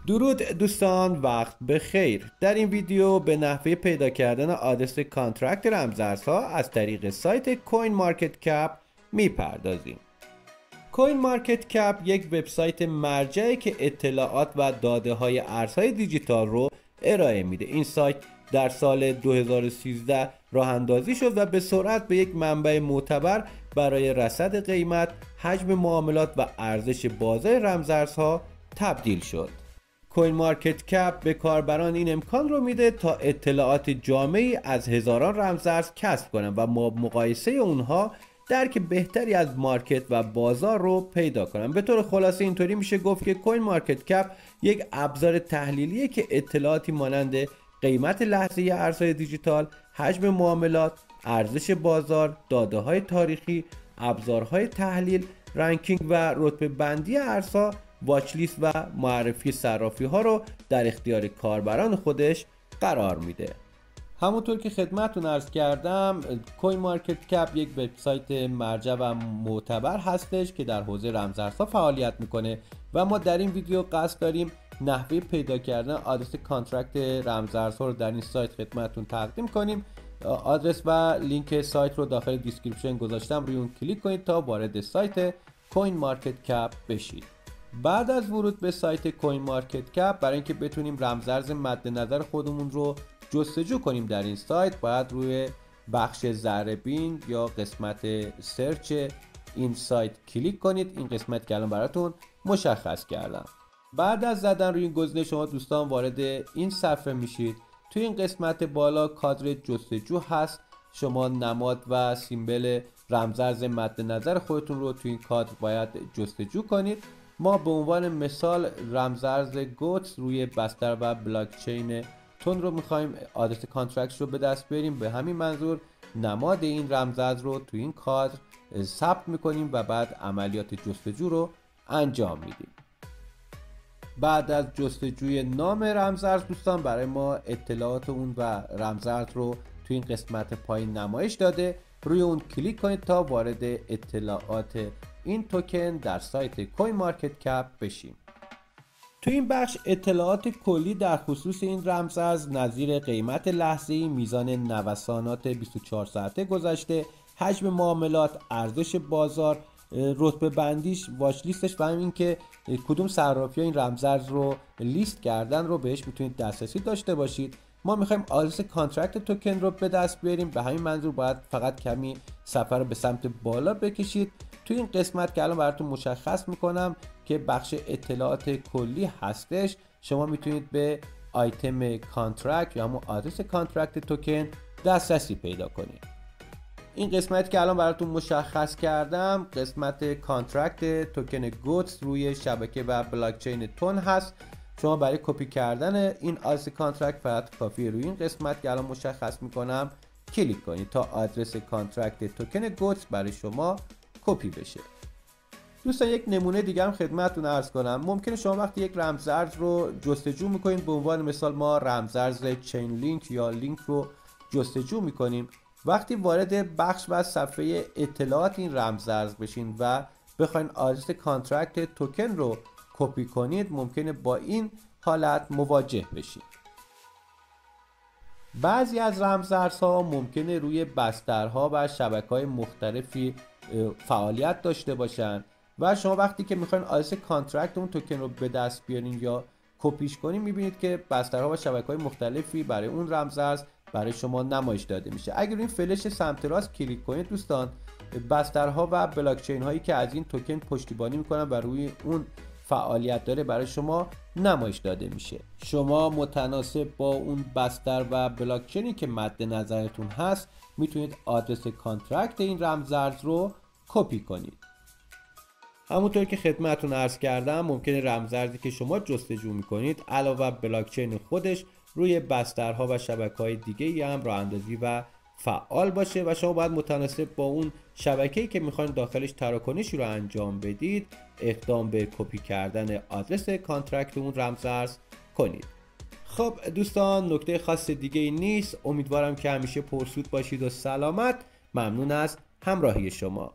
درود دوستان، وقت بخیر. در این ویدیو به نحوه پیدا کردن آدرس کانترکت رمزارزها از طریق سایت کوین مارکت کپ میپردازیم. کوین مارکت کپ یک وبسایت مرجعی که اطلاعات و داده های ارزهای دیجیتال رو ارائه میده. این سایت در سال 2013 راه اندازی شد و به سرعت به یک منبع معتبر برای رصد قیمت، حجم معاملات و ارزش بازار رمزارزها تبدیل شد. کوین مارکت کپ به کاربران این امکان رو میده تا اطلاعات جامعی از هزاران رمزارز کسب کنن و مقایسه اونها درک بهتری از مارکت و بازار رو پیدا کنن. به طور خلاصه اینطوری میشه گفت که کوین مارکت کپ یک ابزار تحلیلیه که اطلاعاتی مانند قیمت لحظه‌ای ارزهای دیجیتال، حجم معاملات، ارزش بازار، داده‌های تاریخی، ابزارهای تحلیل، رنکینگ و رتبه بندی ارزها، واچ لیست و معرفی صرافی ها رو در اختیار کاربران خودش قرار میده. همونطور که خدمتتون عرض کردم، کوین مارکت کپ یک وبسایت مرجع و معتبر هستش که در حوزه رمزارزها فعالیت میکنه و ما در این ویدیو قصد داریم نحوه پیدا کردن آدرس کانترکت رمزارزها رو در این سایت خدمتتون تقدیم کنیم. آدرس و لینک سایت رو داخل دیسکریپشن گذاشتم، روی اون کلیک کنید تا وارد سایت کوین مارکت کپ بشید. بعد از ورود به سایت کوین مارکت کپ، برای اینکه بتونیم رمزارز مد نظر خودمون رو جستجو کنیم در این سایت، باید روی بخش ذره بین یا قسمت سرچ این سایت کلیک کنید. این قسمت که الان براتون مشخص کردم. بعد از زدن روی این گزینه شما دوستان وارد این صفحه میشید. توی این قسمت بالا کادر جستجو هست. شما نماد و سیمبل رمزارز مد نظر خودتون رو توی این کادر باید جستجو کنید. ما به عنوان مثال رمزارز گوتس روی بستر و بلاک چین تون رو میخوایم آدرس کانترکت رو به دست بیاریم. به همین منظور نماد این رمزارز رو توی این کادر ثبت میکنیم و بعد عملیات جستجو رو انجام میدیم. بعد از جستجوی نام رمزارز دوستان برای ما اطلاعات اون و رمزارز رو توی این قسمت پایین نمایش داده. روی اون کلیک کنید تا وارد اطلاعات این توکن در سایت کوین مارکت کپ بشیم. تو این بخش اطلاعات کلی در خصوص این رمزارز نظیر قیمت لحظه‌ای، میزان نوسانات 24 ساعته گذشته، حجم معاملات، ارزش بازار، رتبه بندیش، واچ لیستش و همین که کدوم صرافی‌ها این رمزارز رو لیست کردن رو بهش میتونید دسترسی داشته باشید. ما میخوایم آدرس کانترکت توکن رو به دست بیاریم. به همین منظور باید فقط کمی صفحه رو به سمت بالا بکشید. توی این قسمت که الان براتون مشخص میکنم که بخش اطلاعات کلی هستش، شما میتونید به آیتم کانترکت یا همون آدرس کانترکت توکن دسترسی پیدا کنید. این قسمت که الان براتون مشخص کردم قسمت کانترکت توکن گوتس روی شبکه و بلاک چین تون هست. شما برای کپی کردن این آدرس کانترکت فقط کافیه روی این قسمت که الان مشخص میکنم کلیک کنید تا آدرس کانترکت توکن گوتس برای شما کپی بشه. دوستان یک نمونه دیگه هم خدمتتون عرض کنم. ممکنه شما وقتی یک رمزارز رو جستجو میکنید، به عنوان مثال ما رمزارز چین لینک یا لینک رو جستجو میکنیم، وقتی وارد بخش و صفحه اطلاعات این رمزارز بشین و بخواید آدرس کانترکت توکن رو کپی کنید، ممکنه با این حالت مواجه بشید. بعضی از رمزارزها ممکنه روی بسترها و شبکه‌های مختلفی فعالیت داشته باشن و شما وقتی که میخواین آدرس کانترکت اون توکن رو به دست بیارین یا کپیش کنین، میبینید که بسترها و شبکه‌های مختلفی برای اون رمزارز برای شما نمایش داده میشه. اگر این فلش سمت راست کلیک کنید دوستان، بسترها و بلاک چین هایی که از این توکن پشتیبانی میکنن و روی اون فعالیت داره برای شما نمایش داده میشه. شما متناسب با اون بستر و بلاک چینی که مد نظرتون هست میتونید آدرس کانترکت این رمزارز رو کپی کنید. همونطور که خدمتتون عرض کردم ممکنه رمزارزی که شما جستجو میکنید علاوه بر بلاک چین خودش روی بسترها و شبکه‌های دیگه هم راه اندازی و فعال باشه و شما باید متناسب با اون شبکه‌ای که میخواین داخلش تراکنشی رو انجام بدید اقدام به کپی کردن آدرس کانترکت اون رمزارز کنید. خب دوستان، نکته خاص دیگه ای نیست. امیدوارم که همیشه پرسود باشید و سلامت. ممنون از همراهی شما.